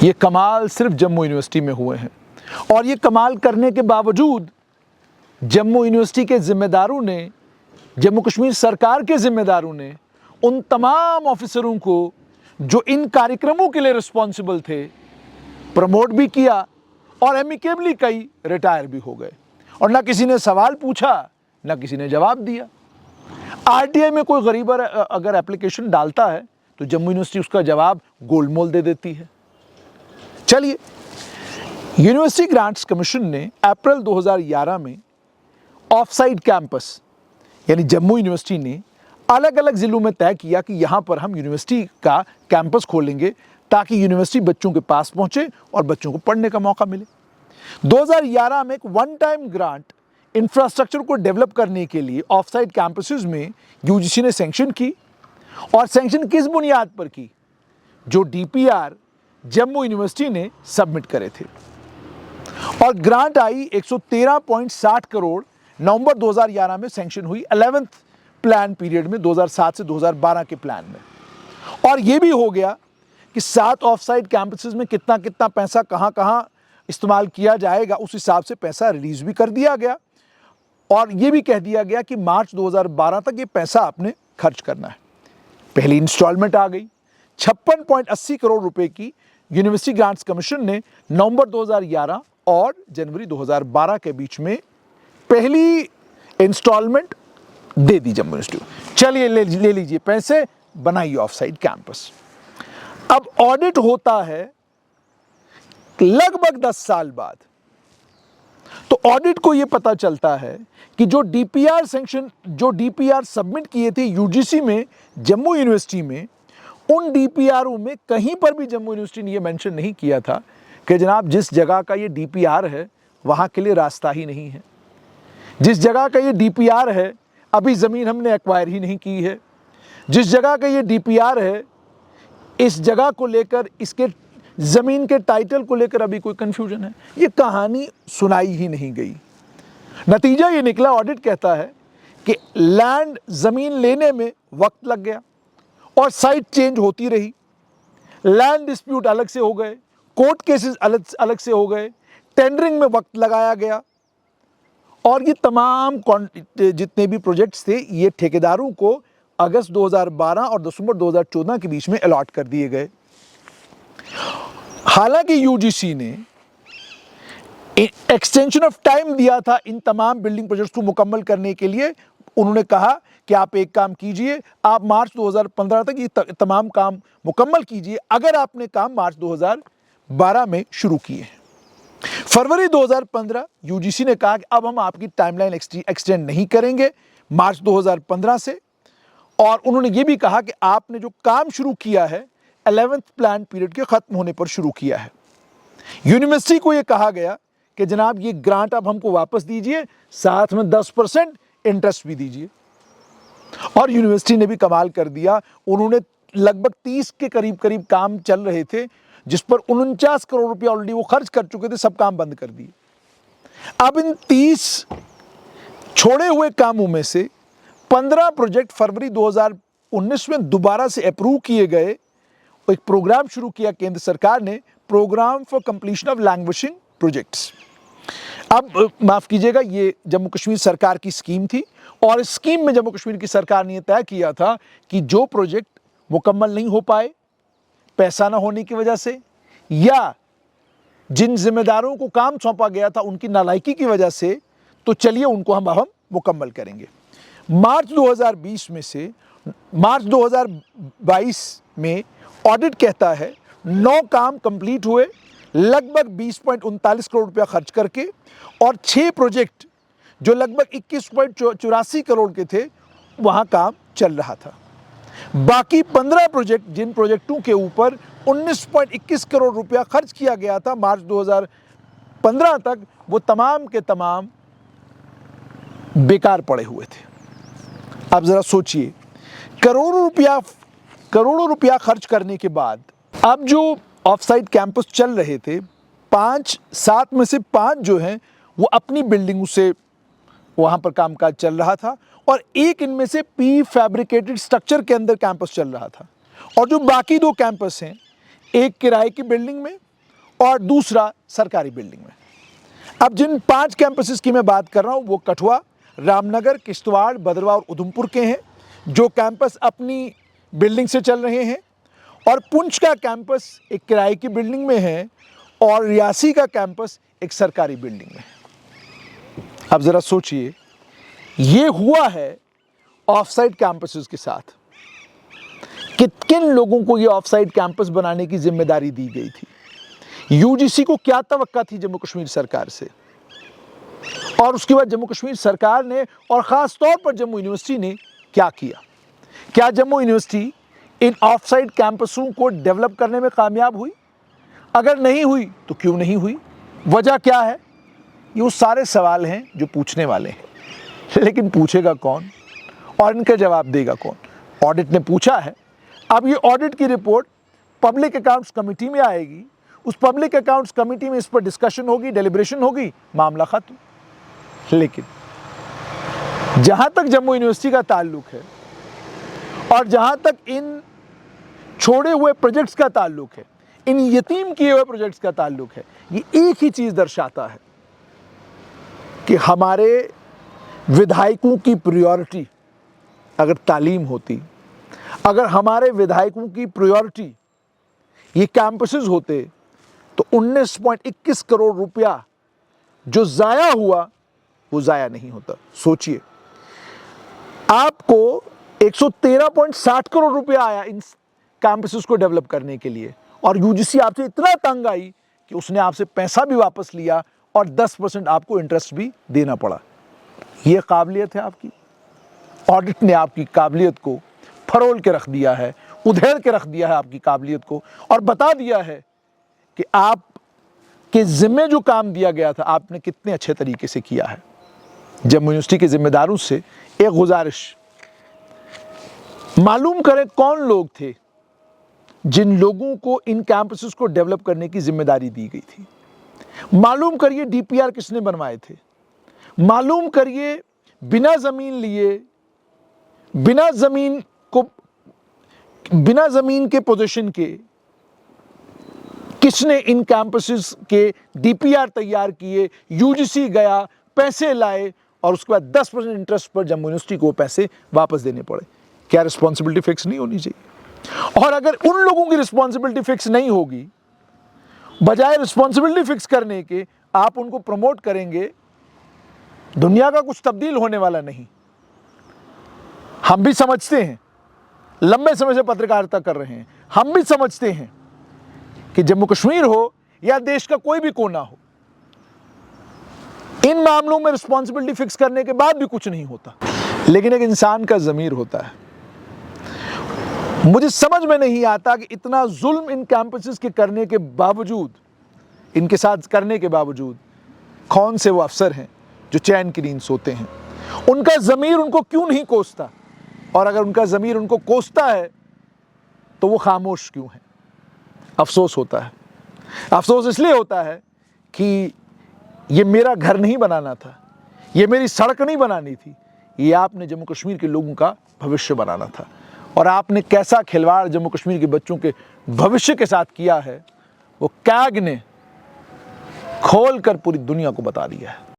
ये कमाल सिर्फ जम्मू यूनिवर्सिटी में हुए हैं। और ये कमाल करने के बावजूद जम्मू यूनिवर्सिटी के जिम्मेदारों ने, जम्मू कश्मीर सरकार के जिम्मेदारों ने उन तमाम ऑफिसरों को जो इन कार्यक्रमों के लिए रिस्पॉन्सिबल थे प्रमोट भी किया और एमिकेबली कई रिटायर भी हो गए। और ना किसी ने सवाल पूछा, ना किसी ने जवाब दिया। आरटीआई में कोई गरीब अगर एप्लीकेशन डालता है तो जम्मू यूनिवर्सिटी उसका जवाब गोलमोल दे देती है। चलिए, यूनिवर्सिटी ग्रांट्स कमीशन ने अप्रैल 2011 में ऑफसाइट कैंपस यानी जम्मू यूनिवर्सिटी ने अलग अलग ज़िलों में तय किया कि यहाँ पर हम यूनिवर्सिटी का कैंपस खोलेंगे ताकि यूनिवर्सिटी बच्चों के पास पहुँचे और बच्चों को पढ़ने का मौका मिले। 2011 में एक वन टाइम ग्रांट इंफ्रास्ट्रक्चर को डेवलप करने के लिए ऑफसाइट कैंपसेस में यूजीसी ने सैंक्शन की। और सैंक्शन किस बुनियाद पर की? जो डीपीआर जम्मू यूनिवर्सिटी ने सबमिट करे थे। और ग्रांट आई 113.60 करोड़ नवंबर 2011 में सैंक्शन हुई 11th प्लान पीरियड में, 2007 से 2012 के प्लान में। और ये भी हो गया कि 7 ऑफसाइट कैंपसेस में कितना कितना पैसा कहाँ कहाँ इस्तेमाल किया जाएगा, उस हिसाब से पैसा रिलीज भी कर दिया गया। और ये भी कह दिया गया कि मार्च 2012 तक ये पैसा आपने खर्च करना है। पहली इंस्टॉलमेंट आ गई 56.80 करोड़ रुपए की। यूनिवर्सिटी ग्रांट्स कमीशन ने नवंबर 2011 और जनवरी 2012 के बीच में पहली इंस्टॉलमेंट दे दी जम्मू यूनिवर्सिटी। चलिए ले लीजिए पैसे, बनाइए ऑफसाइट कैंपस। अब ऑडिट होता है लगभग 10 साल बाद। तो ऑडिट को यह पता चलता है कि जो डीपीआर सबमिट किए थे यूजीसी में जम्मू यूनिवर्सिटी में, उन डीपीआरों में कहीं पर भी जम्मू यूनिवर्सिटी ने यह मेंशन नहीं किया था कि जनाब जिस जगह का ये डीपीआर है वहां के लिए रास्ता ही नहीं है, जिस जगह का ये डीपीआर है अभी ज़मीन हमने एक्वायर ही नहीं की है, जिस जगह का ये डीपीआर है इस जगह को लेकर, इसके ज़मीन के टाइटल को लेकर अभी कोई कंफ्यूजन है। ये कहानी सुनाई ही नहीं गई। नतीजा ये निकला, ऑडिट कहता है कि लैंड ज़मीन लेने में वक्त लग गया और साइट चेंज होती रही, लैंड डिस्प्यूट अलग से हो गए, कोर्ट केसेस अलग से हो गए, टेंडरिंग में वक्त लगाया गया। और ये तमाम जितने भी प्रोजेक्ट्स थे ये ठेकेदारों को अगस्त 2012 और दिसंबर 2014 के बीच में अलॉट कर दिए गए। हालांकि यूजीसी ने एक्सटेंशन ऑफ टाइम दिया था इन तमाम बिल्डिंग प्रोजेक्ट्स को मुकम्मल करने के लिए। उन्होंने कहा कि आप एक काम कीजिए, आप मार्च 2015 तक ये तमाम काम मुकम्मल कीजिए अगर आपने काम मार्च 2012 में शुरू किए हैं। फरवरी 2015 यूजीसी ने कहा कि अब हम आपकी टाइमलाइन एक्सटेंड नहीं करेंगे मार्च 2015 से। और उन्होंने ये भी कहा कि आपने जो काम शुरू किया है 11th प्लान पीरियड के ख़त्म होने पर शुरू किया है। यूनिवर्सिटी को ये कहा गया कि जनाब ये ग्रांट अब हमको वापस दीजिए, साथ में 10% इंटरेस्ट भी दीजिए। और यूनिवर्सिटी ने भी कमाल कर दिया। उन्होंने लगभग 30 के करीब काम चल रहे थे जिस पर 49 करोड़ रुपया ऑलरेडी वो खर्च कर चुके थे, सब काम बंद कर दिए। अब इन 30 छोड़े हुए कामों में से 15 प्रोजेक्ट फरवरी 2019 में दोबारा से अप्रूव किए गए। एक प्रोग्राम शुरू किया केंद्र सरकार ने, programme for completion of languishing projects. अब माफ़ कीजिएगा, ये जम्मू कश्मीर सरकार की स्कीम थी और इस स्कीम में जम्मू कश्मीर की सरकार ने तय किया था कि जो प्रोजेक्ट मुकम्मल नहीं हो पाए पैसा ना होने की वजह से या जिन जिम्मेदारों को काम सौंपा गया था उनकी नालायकी की वजह से, तो चलिए उनको हम मुकम्मल करेंगे। मार्च 2022 में ऑडिट कहता है 9 काम कंप्लीट हुए लगभग 20.39 करोड़ रुपया खर्च करके, और 6 प्रोजेक्ट जो लगभग 21.84 करोड़ के थे वहाँ काम चल रहा था। बाकी 15 प्रोजेक्ट, जिन प्रोजेक्टों के ऊपर 19.21 करोड़ रुपया खर्च किया गया था मार्च 2015 तक, वो तमाम के तमाम बेकार पड़े हुए थे। अब ज़रा सोचिए, करोड़ों रुपया खर्च करने के बाद अब जो ऑफसाइट कैंपस चल रहे थे 7 में से 5 जो हैं वो अपनी बिल्डिंगों से वहाँ पर कामकाज चल रहा था और एक इनमें से पी फैब्रिकेटेड स्ट्रक्चर के अंदर कैंपस चल रहा था। और जो बाकी 2 कैंपस हैं, एक किराए की बिल्डिंग में और दूसरा सरकारी बिल्डिंग में। अब जिन 5 कैंपसेस की मैं बात कर रहा हूँ वो कठुआ, रामनगर, किश्तवाड़, भद्रवाह और उधमपुर के हैं, जो कैंपस अपनी बिल्डिंग से चल रहे हैं, और पुंछ का कैंपस एक किराए की बिल्डिंग में है और रियासी का कैंपस एक सरकारी बिल्डिंग में है। अब ज़रा सोचिए, ये हुआ है ऑफसाइट कैंपसेस के साथ। किन लोगों को ये ऑफसाइट कैंपस बनाने की जिम्मेदारी दी गई थी? यूजीसी को क्या तवक्का थी जम्मू कश्मीर सरकार से? और उसके बाद जम्मू कश्मीर सरकार ने और ख़ास तौर पर जम्मू यूनिवर्सिटी ने क्या किया? क्या जम्मू यूनिवर्सिटी इन ऑफसाइट कैंपसों को डेवलप करने में कामयाब हुई? अगर नहीं हुई तो क्यों नहीं हुई? वजह क्या है? ये वो सारे सवाल हैं जो पूछने वाले हैं, लेकिन पूछेगा कौन और इनका जवाब देगा कौन? ऑडिट ने पूछा है, अब ये ऑडिट की रिपोर्ट पब्लिक अकाउंट्स कमेटी में आएगी, उस पब्लिक अकाउंट्स कमेटी में इस पर डिस्कशन होगी, डेलिब्रेशन होगी, मामला खत्म। लेकिन जहां तक जम्मू यूनिवर्सिटी का ताल्लुक है और जहां तक इन छोड़े हुए प्रोजेक्ट्स का ताल्लुक है, इन यतीम किए हुए प्रोजेक्ट्स का ताल्लुक है, ये एक ही चीज दर्शाता है कि हमारे विधायकों की प्रायोरिटी अगर तालीम होती, अगर हमारे विधायकों की प्रायोरिटी ये कैंपसेस होते, तो 19.21 करोड़ रुपया जो ज़ाया हुआ वो ज़ाया नहीं होता। सोचिए, आपको 113.60 करोड़ रुपया आया इन कैंपसेस को डेवलप करने के लिए, और यूजीसी आपसे इतना तंग आई कि उसने आपसे पैसा भी वापस लिया और 10% आपको इंटरेस्ट भी देना पड़ा। ये काबिलियत है आपकी? ऑडिट ने आपकी काबिलियत को फरोल के रख दिया है, उधेड़ के रख दिया है आपकी काबिलियत को, और बता दिया है कि आप के जिम्मे जो काम दिया गया था आपने कितने अच्छे तरीके से किया है। जम्मू यूनिवर्सिटी के जिम्मेदारों से एक गुजारिश, मालूम करें कौन लोग थे जिन लोगों को इन कैंपसेस को डेवलप करने की जिम्मेदारी दी गई थी। मालूम करिए डीपीआर किसने बनवाए थे। मालूम करिए बिना ज़मीन लिए, बिना ज़मीन के पोजीशन के किसने इन कैंपसेस के डीपीआर तैयार किए, यूजीसी गया, पैसे लाए, और उसके बाद 10% इंटरेस्ट पर जम्मू यूनिवर्सिटी को पैसे वापस देने पड़े। क्या रिस्पॉन्सिबिलिटी फिक्स नहीं होनी चाहिए? और अगर उन लोगों की रिस्पॉन्सिबिलिटी फिक्स नहीं होगी, बजाय रिस्पॉन्सिबिलिटी फिक्स करने के आप उनको प्रमोट करेंगे, दुनिया का कुछ तब्दील होने वाला नहीं। हम भी समझते हैं, लंबे समय से पत्रकारिता कर रहे हैं, हम भी समझते हैं कि जम्मू कश्मीर हो या देश का कोई भी कोना हो, इन मामलों में रिस्पॉन्सिबिलिटी फिक्स करने के बाद भी कुछ नहीं होता। लेकिन एक इंसान का ज़मीर होता है। मुझे समझ में नहीं आता कि इतना जुल्म इन कैंपसेस के करने के बावजूद, इनके साथ करने के बावजूद, कौन से वो अफसर हैं जो चैन की नींद सोते हैं? उनका ज़मीर उनको क्यों नहीं कोसता? और अगर उनका ज़मीर उनको कोसता है तो वो खामोश क्यों है? अफसोस होता है। अफसोस इसलिए होता है कि ये मेरा घर नहीं बनाना था, ये मेरी सड़क नहीं बनानी थी, ये आपने जम्मू कश्मीर के लोगों का भविष्य बनाना था। और आपने कैसा खिलवाड़ जम्मू कश्मीर के बच्चों के भविष्य के साथ किया है, वो कैग ने खोल कर पूरी दुनिया को बता दिया है।